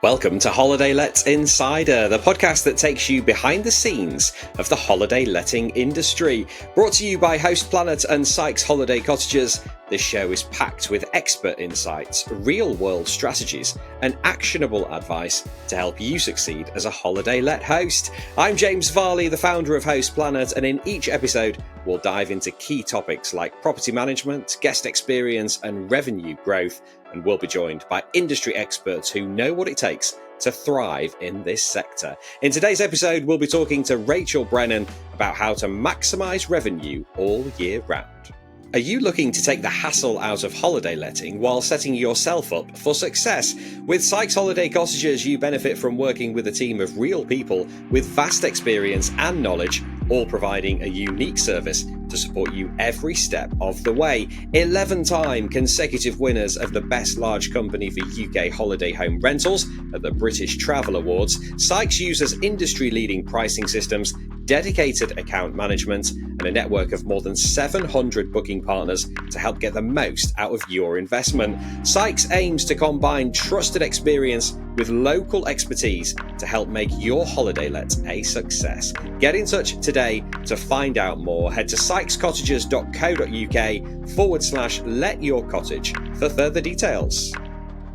Welcome to Holiday Let Insider, the podcast that takes you behind the scenes of the holiday letting industry. Brought to you by Host Planet and Sykes Holiday Cottages, this show is packed with expert insights, real-world strategies, and actionable advice to help you succeed as a holiday let host. I'm James Varley, the founder of Host Planet, and in each episode, we'll dive into key topics like property management, guest experience, and revenue growth, and we'll be joined by industry experts who know what it takes to thrive in this sector. In today's episode, we'll be talking to Rachel Brennan about how to maximize revenue all year round. Are you looking to take the hassle out of holiday letting while setting yourself up for success? With Sykes Holiday Cottages, you benefit from working with a team of real people with vast experience and knowledge, all providing a unique service to support you every step of the way. 11-time consecutive winners of the Best Large Company for UK Holiday Home Rentals at the British Travel Awards, Sykes uses industry-leading pricing systems, dedicated account management, and a network of more than 700 booking partners to help get the most out of your investment. Sykes aims to combine trusted experience with local expertise to help make your holiday let a success. Get in touch today to find out more. Head to sykescottages.co.uk/letyourcottage for further details.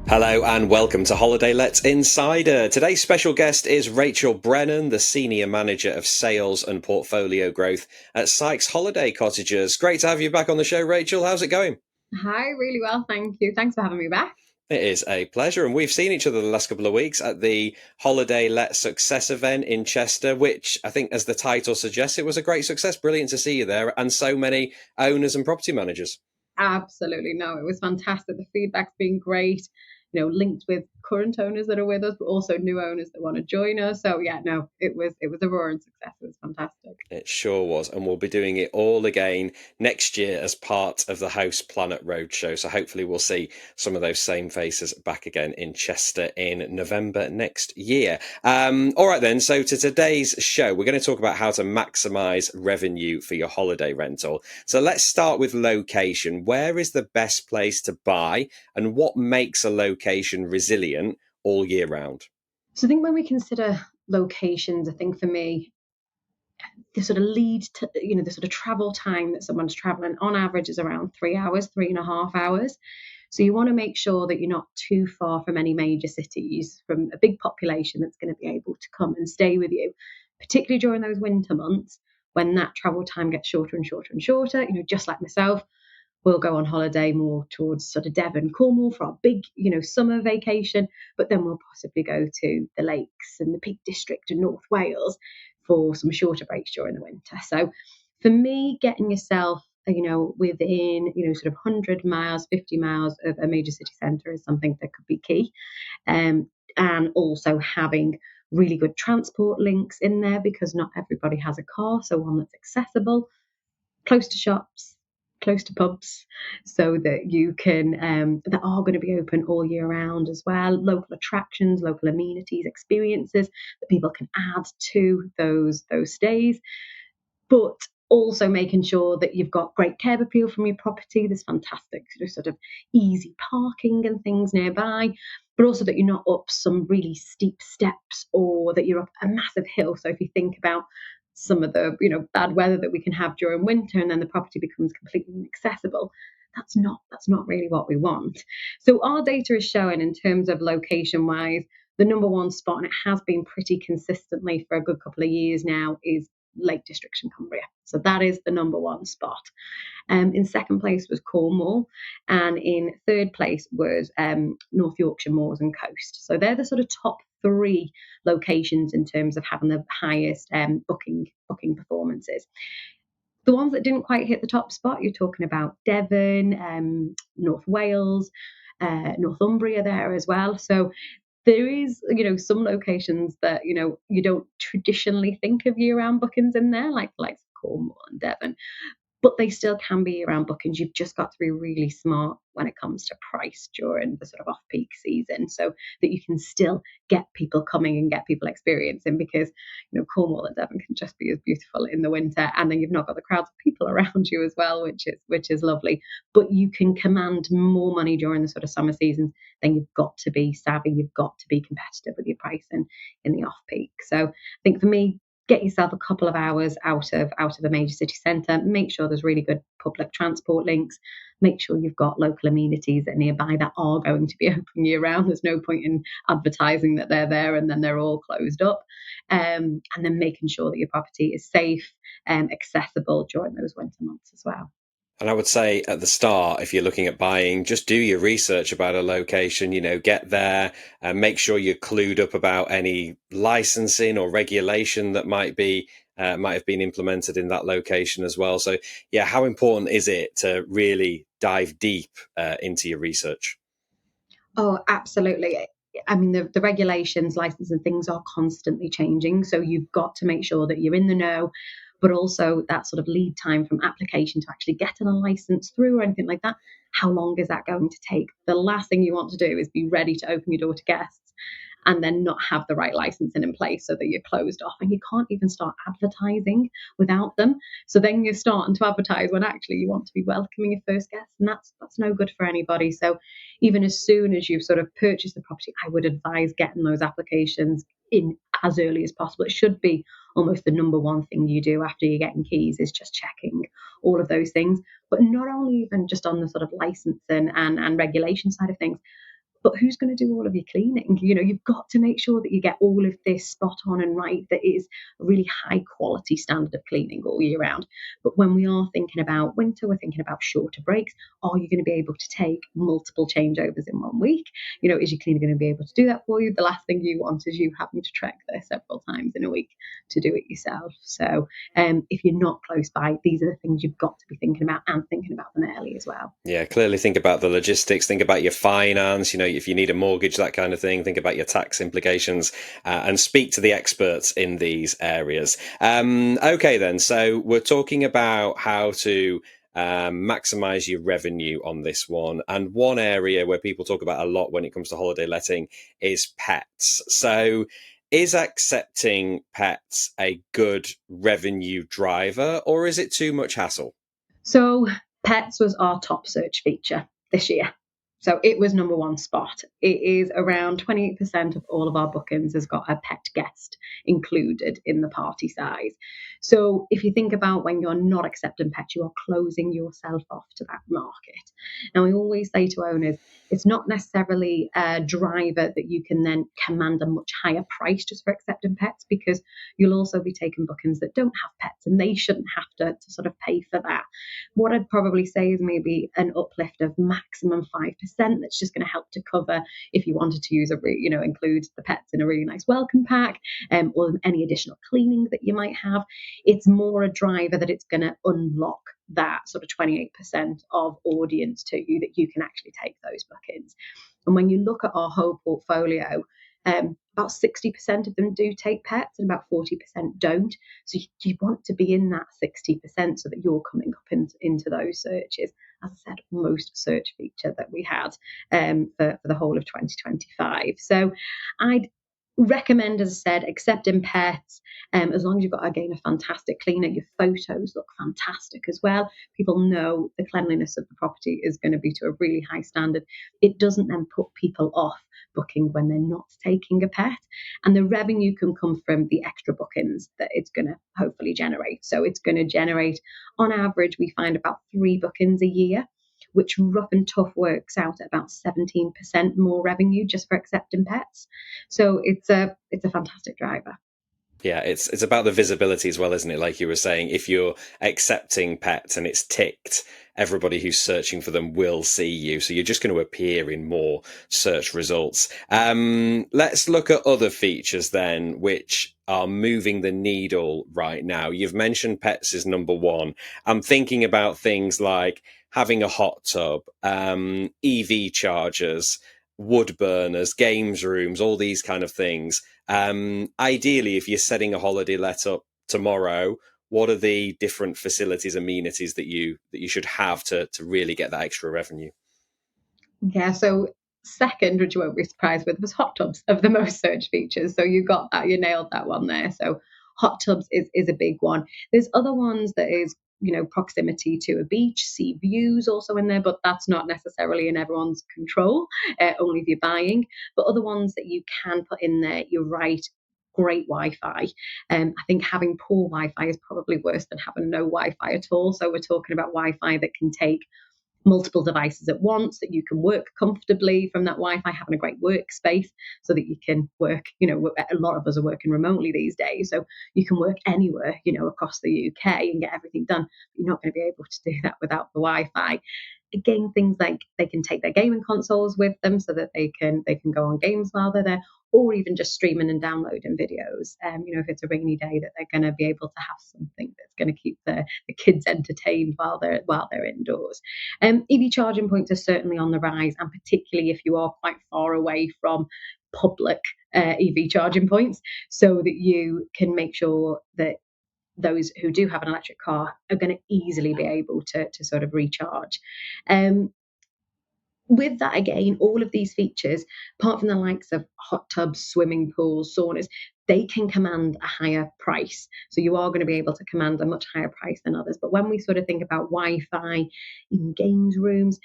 Hello and welcome to Holiday Let Insider. Today's special guest is Rachel Brennan, the Senior Manager of Sales and Portfolio Growth at Sykes Holiday Cottages. Great to have you back on the show, Rachel. How's it going? Hi, really well, thank you. Thanks for having me back. It is a pleasure, and we've seen each other the last couple of weeks at the Holiday Let Success event in Chester, which I think, as the title suggests, it was a great success. Brilliant to see you there, and so many owners and property managers. Absolutely. No, it was fantastic. The feedback's been great, linked with current owners that are with us, but also new owners that want to join us. So yeah, no, it was a roaring success. It was fantastic. It sure was, and we'll be doing it all again next year as part of the Host Planet Roadshow. So hopefully we'll see some of those same faces back again in Chester in November next year. All right then, so to today's show, we're going to talk about how to maximize revenue for your holiday rental. So let's start with location. Where is the best place to buy, and what makes a location resilient all year round? So I think when we consider locations, I think for me, the sort of lead to, the sort of travel time that someone's traveling on average is around 3 hours, 3.5 hours. So you want to make sure that you're not too far from any major cities, from a big population that's going to be able to come and stay with you, particularly during those winter months when that travel time gets shorter and shorter and shorter. Just like myself, we'll go on holiday more towards sort of Devon, Cornwall for our big, summer vacation, but then we'll possibly go to the lakes and the Peak District and North Wales for some shorter breaks during the winter. So for me, getting yourself, within, sort of 100 miles, 50 miles of a major city centre is something that could be key. And also having really good transport links in there, because not everybody has a car, so one that's accessible, close to shops, close to pubs, so that you can that are going to be open all year round as well. Local attractions, local amenities, experiences that people can add to those stays, but also making sure that you've got great curb appeal from your property. There's fantastic sort of easy parking and things nearby, but also that you're not up some really steep steps or that you're up a massive hill. So if you think about some of the bad weather that we can have during winter, and then the property becomes completely inaccessible, that's not really what we want. So our data is showing, in terms of location wise, the number one spot, and it has been pretty consistently for a good couple of years now, is Lake District in Cumbria. So that is the number one spot. In second place was Cornwall, and in third place was North Yorkshire Moors and Coast. So they're the sort of top three locations in terms of having the highest booking performances. The ones that didn't quite hit the top spot, you're talking about Devon, North Wales, Northumbria there as well. So there is, some locations that, you don't traditionally think of year-round bookings in there, like Cornwall and Devon. but they still can be year-round bookings. You've just got to be really smart when it comes to price during the sort of off-peak season, so that you can still get people coming and get people experiencing, because Cornwall and Devon can just be as beautiful in the winter, and then you've not got the crowds of people around you as well, which is lovely. But you can command more money during the sort of summer seasons. Then you've got to be savvy, you've got to be competitive with your pricing in the off-peak. So I think for me, get yourself a couple of hours out of a major city centre. Make sure there's really good public transport links. Make sure you've got local amenities that are nearby that are going to be open year round. There's no point in advertising that they're there and then they're all closed up. And then making sure that your property is safe and accessible during those winter months as well. And I would say at the start, if you're looking at buying, just do your research about a location, get there and make sure you're clued up about any licensing or regulation that might have been implemented in that location as well. So yeah, how important is it to really dive deep into your research? Oh, absolutely. I mean, the regulations, license and things are constantly changing. So you've got to make sure that you're in the know, but also that sort of lead time from application to actually getting a license through or anything like that. How long is that going to take? The last thing you want to do is be ready to open your door to guests and then not have the right licensing in place, so that you're closed off and you can't even start advertising without them. So then you're starting to advertise when actually you want to be welcoming your first guests, and that's no good for anybody. So even as soon as you've sort of purchased the property, I would advise getting those applications in as early as possible. It should be almost the number one thing you do after you're getting keys, is just checking all of those things. But not only even just on the sort of licensing and regulation side of things, but who's going to do all of your cleaning? You've got to make sure that you get all of this spot on and right, that is a really high quality standard of cleaning all year round. But when we are thinking about winter, we're thinking about shorter breaks. Are you going to be able to take multiple changeovers in 1 week? Is your cleaner going to be able to do that for you? The last thing you want is you having to trek there several times in a week to do it yourself. So if you're not close by, these are the things you've got to be thinking about, and thinking about them early as well. Yeah, clearly think about the logistics, think about your finance, if you need a mortgage, that kind of thing, think about your tax implications, and speak to the experts in these areas. Okay, then. So we're talking about how to maximize your revenue on this one. And one area where people talk about a lot when it comes to holiday letting is pets. So is accepting pets a good revenue driver, or is it too much hassle? So pets was our top search feature this year. So it was number one spot. It is around 28% of all of our bookings has got a pet guest included in the party size. So if you think about when you're not accepting pets, you are closing yourself off to that market. And we always say to owners, it's not necessarily a driver that you can then command a much higher price just for accepting pets, because you'll also be taking bookings that don't have pets, and they shouldn't have to sort of pay for that. What I'd probably say is maybe an uplift of maximum 5%. That's just going to help to cover if you wanted to use include the pets in a really nice welcome pack, or any additional cleaning that you might have. It's more a driver that it's going to unlock that sort of 28% of audience to you, that you can actually take those bookings. And when you look at our whole portfolio, about 60% of them do take pets and about 40% don't. So you want to be in that 60% so that you're coming up into those searches. As I said, most search feature that we had for the whole of 2025. So I'd recommend, as I said, accepting pets, as long as you've got, again, a fantastic cleaner. Your photos look fantastic as well. People know the cleanliness of the property is going to be to a really high standard. It doesn't then put people off booking when they're not taking a pet, and the revenue can come from the extra bookings that it's going to hopefully generate. So it's going to generate, on average, we find about 3 bookings a year, which rough and tough works out at about 17% more revenue just for accepting pets. So it's a fantastic driver. Yeah, it's about the visibility as well, isn't it? Like you were saying, if you're accepting pets and it's ticked, everybody who's searching for them will see you. So you're just going to appear in more search results. Let's look at other features then, which are moving the needle right now. You've mentioned pets is number one. I'm thinking about things like having a hot tub, EV chargers, wood burners, games rooms, all these kind of things. Ideally, if you're setting a holiday let up tomorrow, what are the different facilities, amenities that you should have to really get that extra revenue? Yeah, so second, which you won't be surprised with, was hot tubs of the most searched features. So you got that, you nailed that one there. So hot tubs is a big one. There's other ones that is, proximity to a beach, sea views also in there, but that's not necessarily in everyone's control, only if you're buying. But other ones that you can put in there, you're right, great Wi-Fi. I think having poor Wi-Fi is probably worse than having no Wi-Fi at all. So we're talking about Wi-Fi that can take multiple devices at once, that you can work comfortably from that Wi-Fi, having a great workspace so that you can work, a lot of us are working remotely these days, so you can work anywhere, across the UK and get everything done. You're not going to be able to do that without the Wi-Fi. Again, things like they can take their gaming consoles with them so that they can go on games while they're there, or even just streaming and downloading videos. If it's a rainy day, that they're going to be able to have something that's going to keep the kids entertained while they're indoors. EV charging points are certainly on the rise, and particularly if you are quite far away from public EV charging points, so that you can make sure that those who do have an electric car are going to easily be able to sort of recharge. With that, again, all of these features, apart from the likes of hot tubs, swimming pools, saunas, they can command a higher price. So you are going to be able to command a much higher price than others. But when we sort of think about Wi-Fi in games rooms,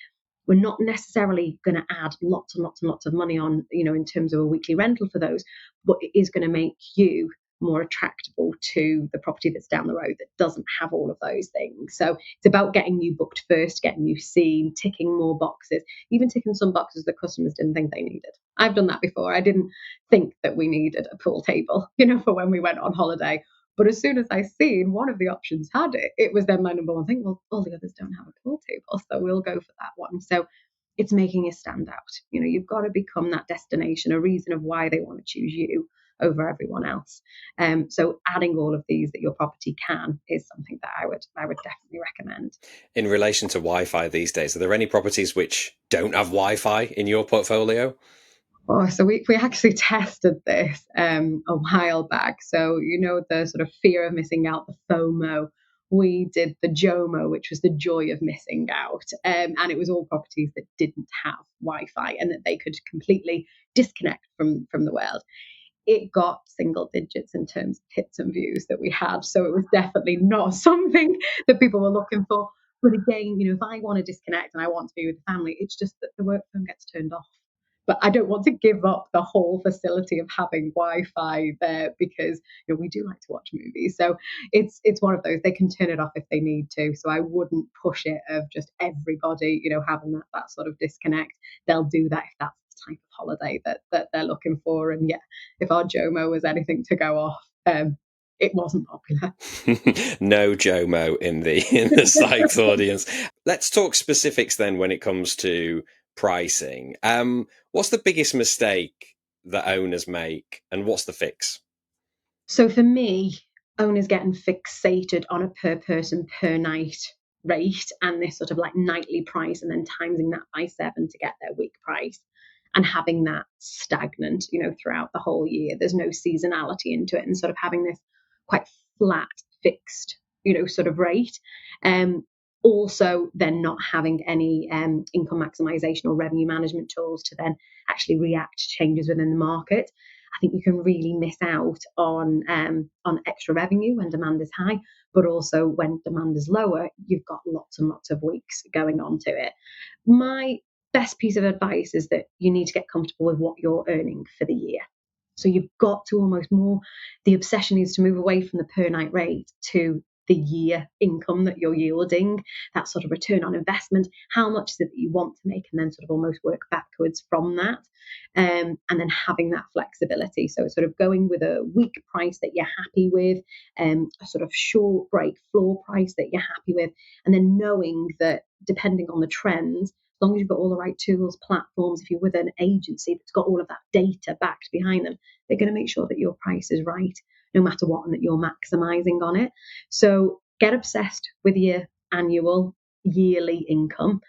we're not necessarily going to add lots and lots and lots of money on, in terms of a weekly rental for those, but it is going to make you more attractable to the property that's down the road that doesn't have all of those things. So it's about getting you booked first, getting you seen, ticking more boxes, even ticking some boxes that customers didn't think they needed. I've done that before. I didn't think that we needed a pool table, for when we went on holiday. But as soon as I seen one of the options had it, it was then my number one thing. Well, all the others don't have a pool table, so we'll go for that one. So it's making you stand out. You've got to become that destination, a reason of why they want to choose you over everyone else. So adding all of these that your property can is something that I would definitely recommend. In relation to Wi-Fi these days, are there any properties which don't have Wi-Fi in your portfolio? Oh, so we actually tested this a while back. So the sort of fear of missing out, the FOMO. We did the JOMO, which was the joy of missing out, and it was all properties that didn't have Wi-Fi and that they could completely disconnect from the world. It got single digits in terms of hits and views that we had. So it was definitely not something that people were looking for. But again, if I want to disconnect and I want to be with the family, it's just that the work phone gets turned off. But I don't want to give up the whole facility of having Wi-Fi there because we do like to watch movies. So it's one of those, they can turn it off if they need to. So I wouldn't push it of just everybody, having that sort of disconnect. They'll do that if that's the type of holiday that they're looking for. And yeah, if our JOMO was anything to go off, it wasn't popular. No JOMO in the Sykes audience. Let's talk specifics then when it comes to pricing. What's the biggest mistake that owners make, and what's the fix? So for me, owners getting fixated on a per person per night rate and this sort of like nightly price, and then timesing that by 7 to get their week price, and having that stagnant, throughout the whole year. There's no seasonality into it, and sort of having this quite flat, fixed, sort of rate. Also, then not having any income maximization or revenue management tools to then actually react to changes within the market. I think you can really miss out on extra revenue when demand is high, but also when demand is lower, you've got lots and lots of weeks going on to it. My best piece of advice is that you need to get comfortable with what you're earning for the year. So you've got to almost more, the obsession needs to move away from the per night rate to the year income that you're yielding, that sort of return on investment. How much is it that you want to make, and then sort of almost work backwards from that. And then having that flexibility. So sort of going with a week price that you're happy with, a sort of short break floor price that you're happy with, and then knowing that depending on the trends, as long as you've got all the right tools, platforms, if you're with an agency that's got all of that data backed behind them, they're going to make sure that your price is right, no matter what, and that you're maximizing on it. So get obsessed with your annual, yearly income.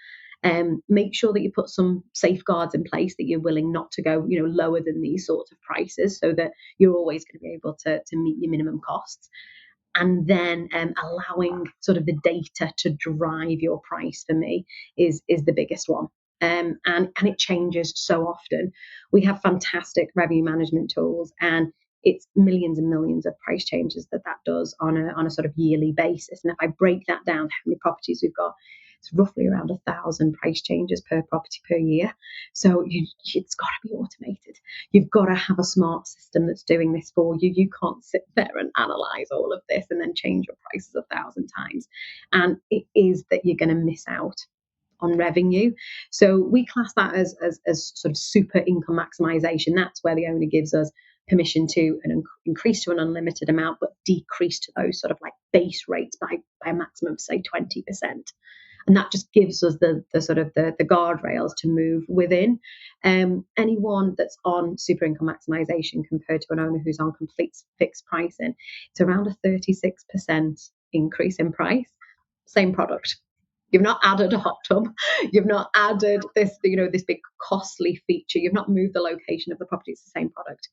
Make sure that you put some safeguards in place, that you're willing not to go, lower than these sorts of prices, so that you're always going to be able to meet your minimum costs. and then allowing sort of the data to drive your price for me is the biggest one. And it changes so often. We have fantastic revenue management tools, and it's millions and millions of price changes that does on a sort of yearly basis. And if I break that down, how many properties we've got, it's roughly around 1,000 price changes per property per year. So it's got to be automated. You've got to have a smart system that's doing this for you. You can't sit there and analyze all of this and then change your prices 1,000 times. And it is that you're going to miss out on revenue. So we class that as sort of super income maximization. That's where the owner gives us permission to increase to an unlimited amount, but decrease to those sort of like base rates by a maximum of say 20%. And that just gives us the sort of the guardrails to move within. Anyone that's on super income maximization compared to an owner who's on complete fixed pricing, it's around a 36% increase in price. Same product. You've not added a hot tub. You've not added this, this big costly feature. You've not moved the location of the property. It's the same product,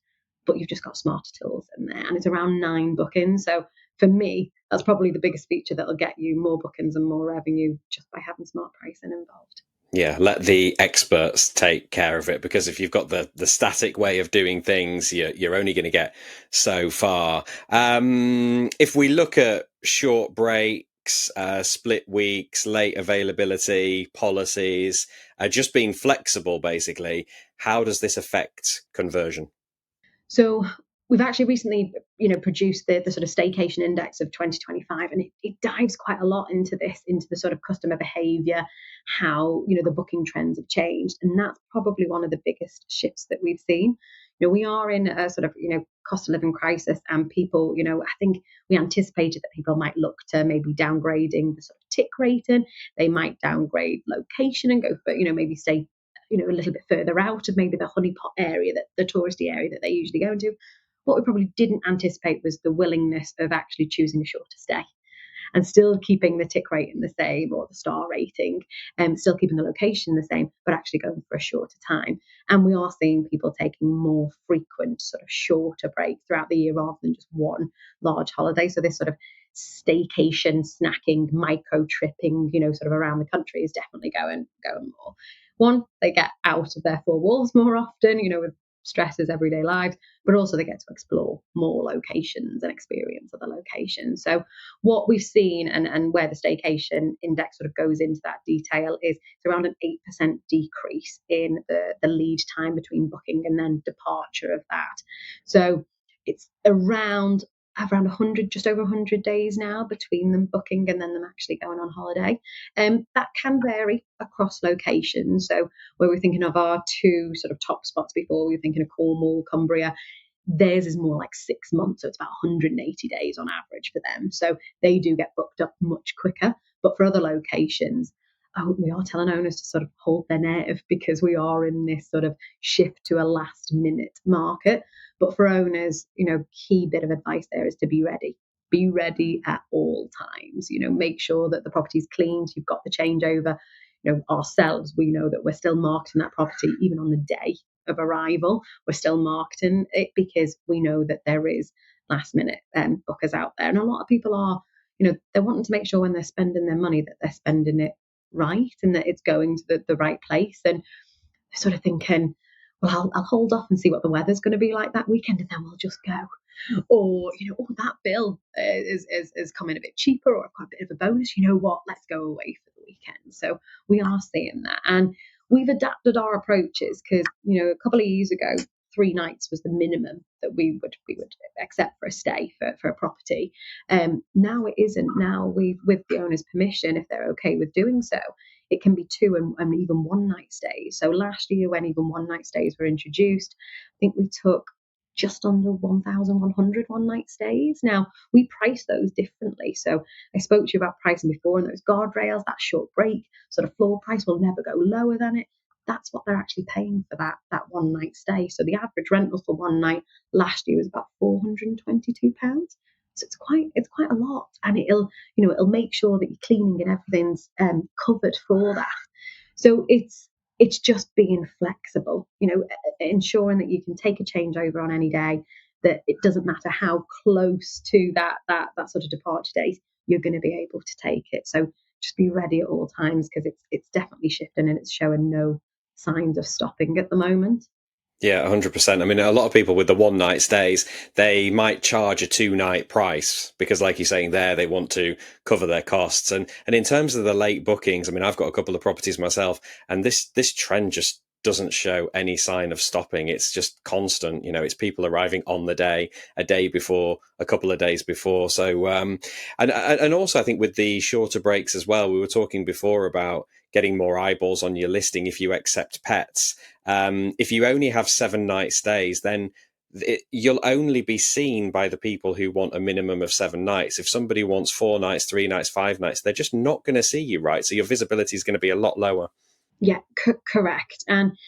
but you've just got smarter tools in there, and it's around 9 bookings. So for me, that's probably the biggest feature that'll get you more bookings and more revenue just by having smart pricing involved. Yeah, let the experts take care of it, because if you've got the static way of doing things, you're only going to get so far. If we look at short breaks, split weeks, late availability policies, just being flexible, basically, how does this affect conversion? So we've actually recently, produced the sort of staycation index of 2025, and it dives quite a lot into the sort of customer behavior, how, the booking trends have changed. And that's probably one of the biggest shifts that we've seen. We are in a sort of, cost of living crisis, and people, I think we anticipated that people might look to maybe downgrading the sort of tick rating. They might downgrade location and go for, maybe stay a little bit further out of maybe the honeypot area, that the touristy area that they usually go into. What we probably didn't anticipate was the willingness of actually choosing a shorter stay and still keeping the tick rating the same, or the star rating, and still keeping the location the same, but actually going for a shorter time. And we are seeing people taking more frequent sort of shorter breaks throughout the year rather than just one large holiday. So this sort of staycation, snacking, micro tripping, sort of around the country is definitely going more. One, they get out of their four walls more often, with stresses everyday lives, but also they get to explore more locations and experience other locations. So what we've seen, and where the staycation index sort of goes into that detail, is it's around an 8% decrease in the lead time between booking and then departure of that. So it's around 100, just over 100 days now between them booking and then them actually going on holiday. That can vary across locations. So where we're thinking of our two sort of top spots before, we were thinking of Cornwall, Cumbria. Theirs is more like 6 months, so it's about 180 days on average for them. So they do get booked up much quicker. But for other locations, we are telling owners to sort of hold their nerve, because we are in this sort of shift to a last minute market. But for owners, key bit of advice there is to be ready. Be ready at all times. Make sure that the property's cleaned, you've got the changeover. Ourselves, we know that we're still marketing that property even on the day of arrival. We're still marketing it because we know that there is last minute bookers out there. And a lot of people are, they're wanting to make sure when they're spending their money that they're spending it right and that it's going to the right place. And they're sort of thinking, well, I'll hold off and see what the weather's going to be like that weekend, and then we'll just go. Or, that bill is coming a bit cheaper, or I've got a bit of a bonus. You know what? Let's go away for the weekend. So we are seeing that. And we've adapted our approaches because, a couple of years ago, 3 nights was the minimum that we would accept for a stay for a property. Now it isn't. Now we've, with the owner's permission, if they're okay with doing so, it can be 2 and even 1 night stays. So last year, when even 1 night stays were introduced, I think we took just under 1,100 one-night stays. Now, we price those differently. So I spoke to you about pricing before, and those guardrails, that short break, sort of floor price will never go lower than it. That's what they're actually paying for that one-night stay. So the average rental for 1 night last year was about £422. So it's quite a lot, and it'll make sure that your cleaning and everything's covered for that. So it's just being flexible, ensuring that you can take a changeover on any day, that it doesn't matter how close to that sort of departure date, you're going to be able to take it. So just be ready at all times, because it's definitely shifting and it's showing no signs of stopping at the moment. Yeah, 100%. I mean, a lot of people with the one night stays, they might charge a 2 night price because, like you're saying there, they want to cover their costs. And in terms of the late bookings, I mean, I've got a couple of properties myself, and this trend just doesn't show any sign of stopping. It's just constant. It's people arriving on the day, a day before, a couple of days before. So, and also I think with the shorter breaks as well, we were talking before about getting more eyeballs on your listing if you accept pets. If you only have 7 night stays, then you'll only be seen by the people who want a minimum of 7 nights. If somebody wants 4 nights, 3 nights, 5 nights, they're just not going to see you, right? So your visibility is going to be a lot lower. Yeah, correct. And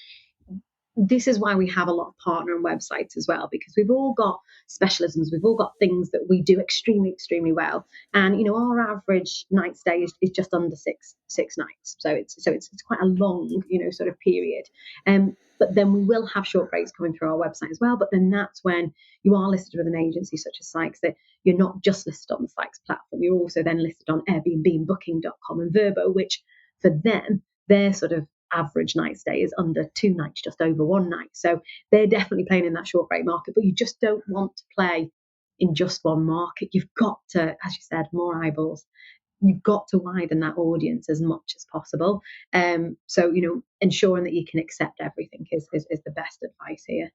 this is why we have a lot of partner and websites as well, because we've all got specialisms, we've all got things that we do extremely well. And our average night stay is just under six nights, so it's quite a long sort of period. But then we will have short breaks coming through our website as well. But then that's when you are listed with an agency such as Sykes, that you're not just listed on the Sykes platform, you're also then listed on Airbnb and Booking.com and Verbo, which for them, they're sort of average night stay is under 2 nights, just over 1 night. So they're definitely playing in that short break market, but you just don't want to play in just one market. You've got to, as you said, more eyeballs. You've got to widen that audience as much as possible. So, ensuring that you can accept everything is the best advice here.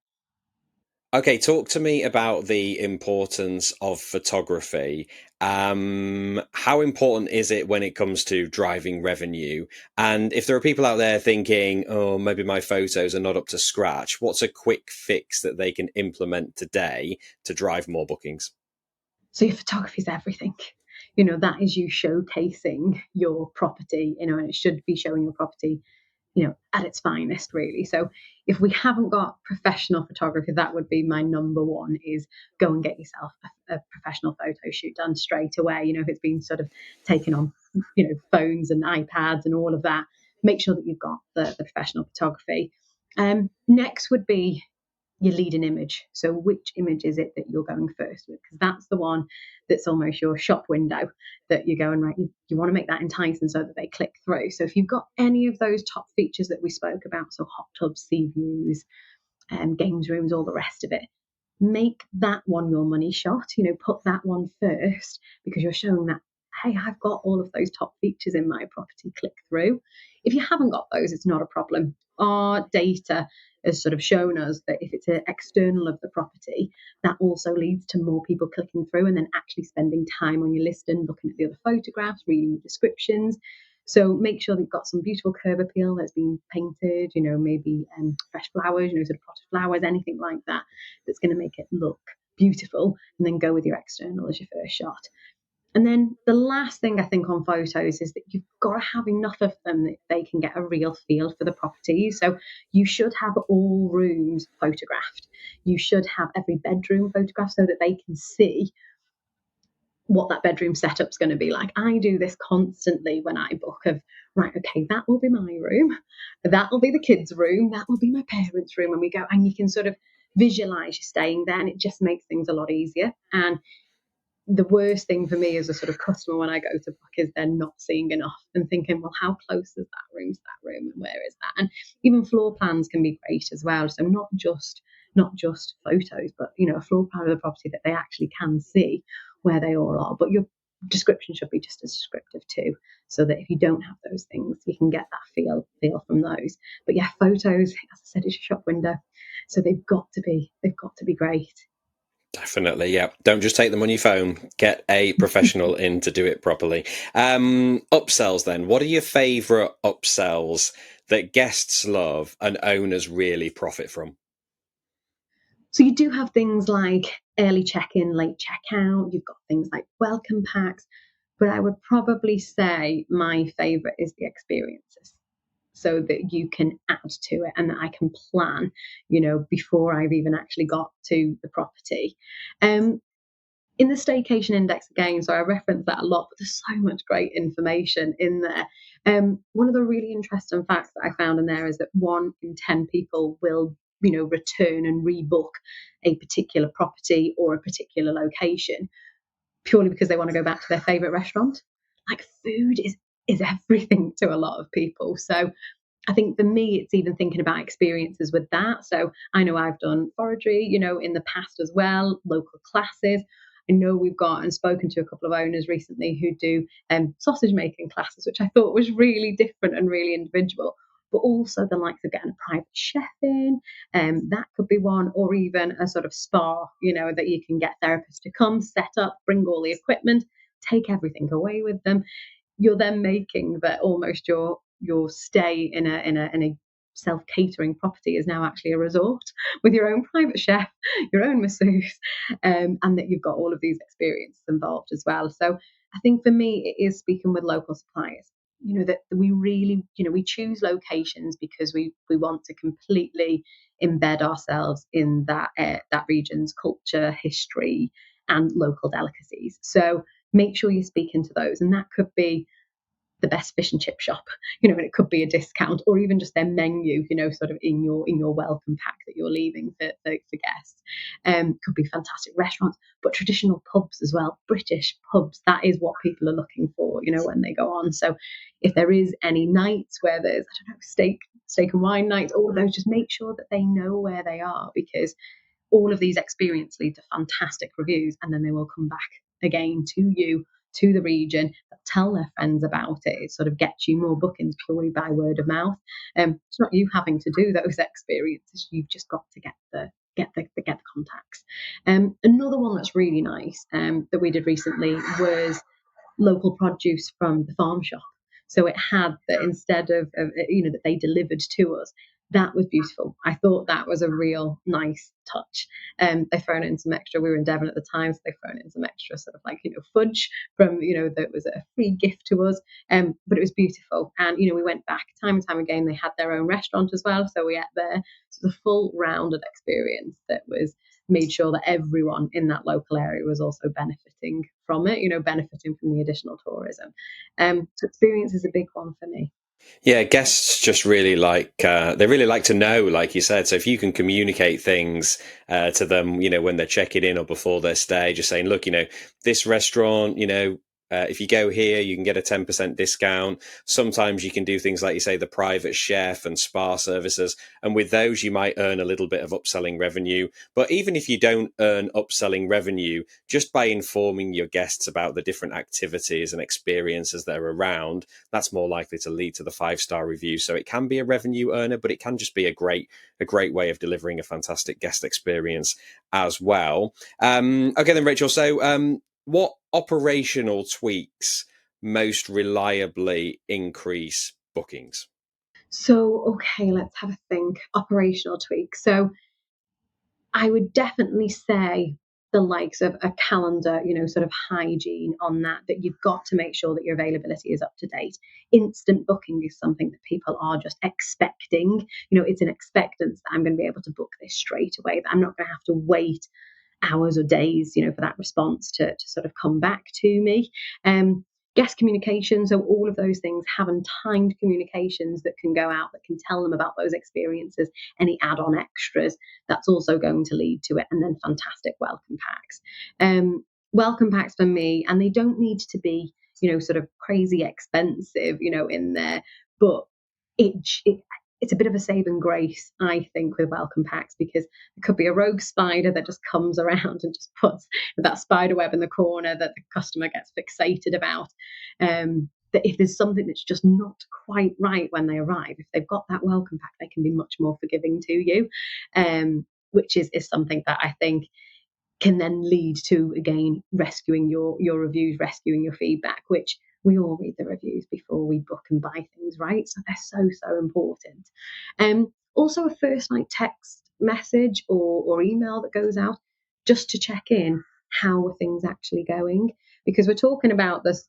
Okay, talk to me about the importance of photography. How important is it when it comes to driving revenue? And if there are people out there thinking, oh, maybe my photos are not up to scratch, what's a quick fix that they can implement today to drive more bookings? So your photography is everything. That is you showcasing your property, and it should be showing your property at its finest, really. So if we haven't got professional photography, that would be my number one, is go and get yourself a professional photo shoot done straight away. If it's been sort of taken on, phones and iPads and all of that, make sure that you've got the professional photography. Next would be your leading image. So which image is it that you're going first with? Because that's the one that's almost your shop window, that you're going, right, you want to make that enticing so that they click through. So if you've got any of those top features that we spoke about, so hot tubs, sea views, games rooms, all the rest of it, make that one your money shot. Put that one first, because you're showing that, hey, I've got all of those top features in my property, click through. If you haven't got those, it's not a problem. Our data has sort of shown us that if it's an external of the property, that also leads to more people clicking through and then actually spending time on your listing, looking at the other photographs, reading the descriptions. So make sure that you've got some beautiful curb appeal that's been painted, maybe fresh flowers, sort of potted flowers, anything like that, that's going to make it look beautiful, and then go with your external as your first shot. And then the last thing I think on photos is that you've got to have enough of them that they can get a real feel for the property. So you should have all rooms photographed. You should have every bedroom photographed so that they can see what that bedroom setup's going to be like. I do this constantly when I book, of, right, okay, that will be my room, that will be the kids' room, that will be my parents' room, and we go, and you can sort of visualize you staying there, and it just makes things a lot easier. And the worst thing for me as a sort of customer when I go to book is they're not seeing enough and thinking, well, how close is that room to that room, and where is that? And even floor plans can be great as well. So not just photos, but a floor plan of the property that they actually can see where they all are. But your description should be just as descriptive too, so that if you don't have those things, you can get that feel from those. But yeah, photos, as I said, is your shop window, so they've got to be great. Definitely, yeah. Don't just take them on your phone. Get a professional in to do it properly. Upsells then. What are your favourite upsells that guests love and owners really profit from? So you do have things like early check-in, late check-out. You've got things like welcome packs, but I would probably say my favorite is the experiences, so that you can add to it and that I can plan, before I've even actually got to the property. In the staycation index again, so I reference that a lot, but there's so much great information in there. One of the really interesting facts that I found in there is that 1 in 10 people will return and rebook a particular property or a particular location purely because they want to go back to their favorite restaurant. Like, food is everything to a lot of people. So I think for me, it's even thinking about experiences with that. So I know I've done forestry, in the past as well, local classes. I know we've got and spoken to a couple of owners recently who do sausage making classes, which I thought was really different and really individual. But also the likes of getting a private chef in, that could be one, or even a sort of spa, that you can get therapists to come, set up, bring all the equipment, take everything away with them. You're then making that almost your stay in a self-catering property is now actually a resort with your own private chef, your own masseuse, and that you've got all of these experiences involved as well. So I think for me, it is speaking with local suppliers. That we really, we choose locations because we want to completely embed ourselves in that region's culture, history, and local delicacies. So make sure you're speaking to those, and that could be the best fish and chip shop, and it could be a discount, or even just their menu, sort of in your welcome pack that you're leaving for guests. Could be fantastic restaurants, but traditional pubs as well, British pubs. That is what people are looking for, when they go on. So if there is any nights where there's, I don't know, steak and wine nights, all of those, just make sure that they know where they are, because all of these experiences lead to fantastic reviews, and then they will come back again to you, to the region, tell their friends about it. It sort of gets you more bookings purely by word of mouth. It's not you having to do those experiences. You've just got to get the contacts. Another one that's really nice that we did recently was local produce from the farm shop. So it had that, instead of that they delivered to us. That was beautiful. I thought that was a real nice touch. They've thrown in some extra. We were in Devon at the time, so they've thrown in some extra sort of fudge from that was a free gift to us. But it was beautiful, and we went back time and time again. They had their own restaurant as well, so we ate there. So the full rounded experience that was made sure that everyone in that local area was also benefiting from it, benefiting from the additional tourism. So experience is a big one for me. Yeah, guests just really they really like to know, like you said. So if you can communicate things to them, when they're checking in or before their stay, just saying, look, this restaurant, if you go here, you can get a 10% discount. Sometimes you can do things like you say, the private chef and spa services. And with those, you might earn a little bit of upselling revenue. But even if you don't earn upselling revenue, just by informing your guests about the different activities and experiences that are around, that's more likely to lead to the 5-star review. So it can be a revenue earner, but it can just be a great way of delivering a fantastic guest experience as well. Okay, then, Rachel. So what operational tweaks most reliably increase bookings? So, okay, let's have a think. Operational tweaks. So I would definitely say the likes of a calendar, sort of hygiene on that you've got to make sure that your availability is up to date. Instant booking is something that people are just expecting. It's an expectance that I'm going to be able to book this straight away, that I'm not going to have to wait hours or days, for that response to sort of come back to me. Guest communication, so all of those things, having timed communications that can go out, that can tell them about those experiences, any add-on extras, that's also going to lead to it. And then fantastic welcome packs. Welcome packs for me, and they don't need to be, sort of crazy expensive, in there, but it's a bit of a saving grace, I think, with welcome packs, because it could be a rogue spider that just comes around and just puts that spider web in the corner that the customer gets fixated about. That if there's something that's just not quite right when they arrive, if they've got that welcome pack, they can be much more forgiving to you, which is something that I think can then lead to, again, rescuing your reviews, rescuing your feedback, which we all read the reviews before we book and buy things, right? So they're so important. Also, a first night text message or email that goes out just to check in, how are things actually going? Because we're talking about the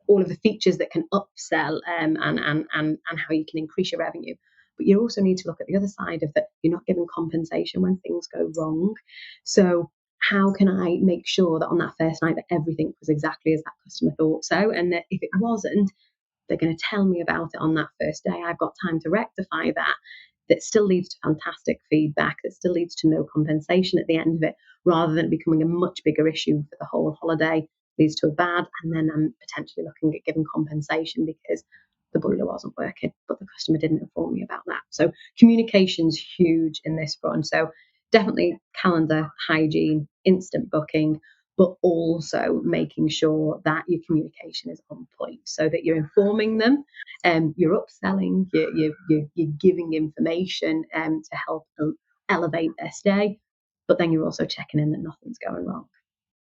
all of the features that can upsell, and how you can increase your revenue. But you also need to look at the other side of that. You're not giving compensation when things go wrong. So how can I make sure that on that first night that everything was exactly as that customer thought so, and that if it wasn't, they're going to tell me about it on that first day. I've got time to rectify that. that still leads to fantastic feedback, that still leads to no compensation at the end of it, rather than becoming a much bigger issue for the whole holiday, leads to a bad, and then I'm potentially looking at giving compensation because the boiler wasn't working, but the customer didn't inform me about that. So communication's huge in this front. So definitely calendar hygiene, instant booking, but also making sure that your communication is on point so that you're informing them, you're upselling, you're giving information to help elevate their stay, but then you're also checking in that nothing's going wrong.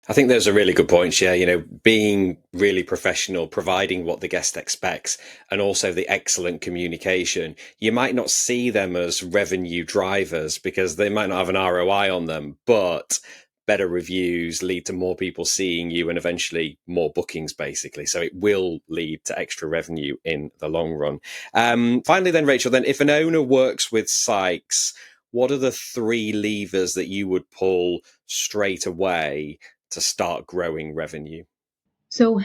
I think those are really good points. Yeah, being really professional, providing what the guest expects, and also the excellent communication. You might not see them as revenue drivers because they might not have an ROI on them, but better reviews lead to more people seeing you and eventually more bookings, basically. So it will lead to extra revenue in the long run. Finally, then, Rachel, then if an owner works with Sykes, what are the 3 levers that you would pull straight away to start growing revenue? So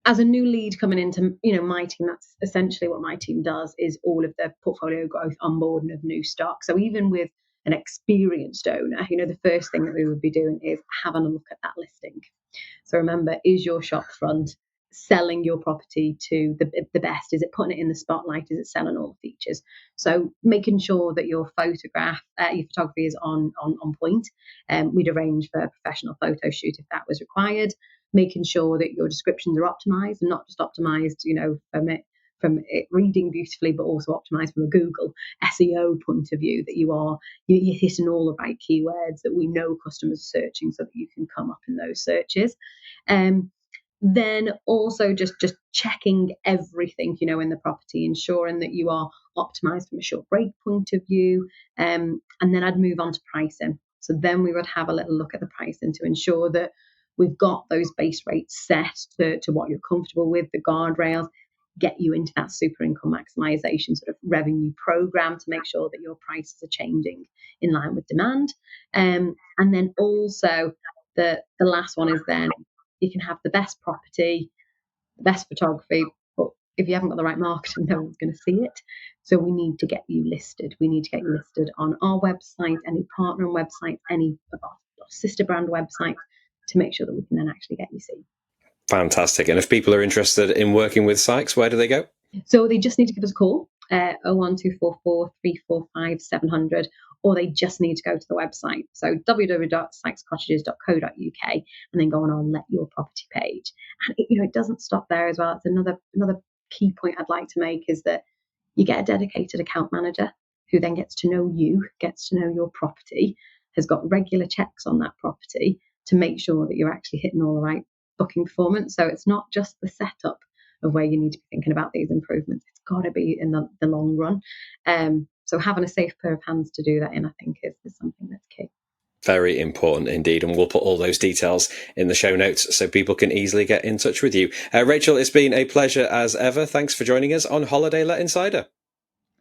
as a new lead coming into my team, that's essentially what my team does, is all of the portfolio growth, onboarding of new stock. So even with an experienced owner, the first thing that we would be doing is having a look at that listing. So remember, is your shop front selling your property to the best? Is it putting it in the spotlight? Is it selling all the features? So making sure that your photography is on point. We'd arrange for a professional photo shoot if that was required. Making sure that your descriptions are optimized, and not just optimized, from it reading beautifully, but also optimized from a Google SEO point of view, that you're hitting all the right keywords that we know customers are searching, so that you can come up in those searches. Then also just checking everything, in the property, ensuring that you are optimized from a short break point of view. And then I'd move on to pricing. So then we would have a little look at the pricing to ensure that we've got those base rates set to what you're comfortable with, the guardrails, get you into that super income maximization sort of revenue program to make sure that your prices are changing in line with demand. And then also the last one is then you can have the best property, the best photography, but if you haven't got the right marketing, no one's going to see it. So we need to get you listed. We need to get you listed on our website, any partner website, any of our sister brand website, to make sure that we can then actually get you seen. Fantastic. And if people are interested in working with Sykes, where do they go? So they just need to give us a call, 01244 345 700, or they just need to go to the website. So www.sykescottages.co.uk, and then go on our Let Your Property page. And it doesn't stop there as well. It's another key point I'd like to make, is that you get a dedicated account manager who then gets to know you, gets to know your property, has got regular checks on that property to make sure that you're actually hitting all the right booking performance. So it's not just the setup of where you need to be thinking about these improvements. It's got to be in the long run. So having a safe pair of hands to do that in, I think, is something that's key. Very important indeed. And we'll put all those details in the show notes so people can easily get in touch with you. Rachel, it's been a pleasure as ever. Thanks for joining us on Holiday Let Insider.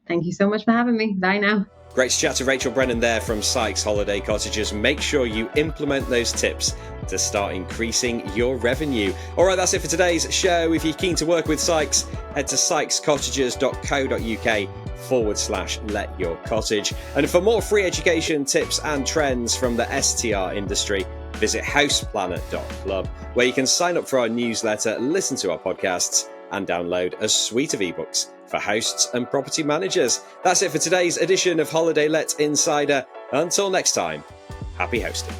Thank you so much for having me. Bye now. Great to chat to Rachel Brennan there from Sykes Holiday Cottages. Make sure you implement those tips to start increasing your revenue. All right, that's it for today's show. If you're keen to work with Sykes, head to sykescottages.co.uk/let your cottage. And for more free education, tips and trends from the STR industry, visit houseplanet.club, where you can sign up for our newsletter, listen to our podcasts, and download a suite of ebooks for hosts and property managers. That's it for today's edition of Holiday Let Insider. Until next time, happy hosting.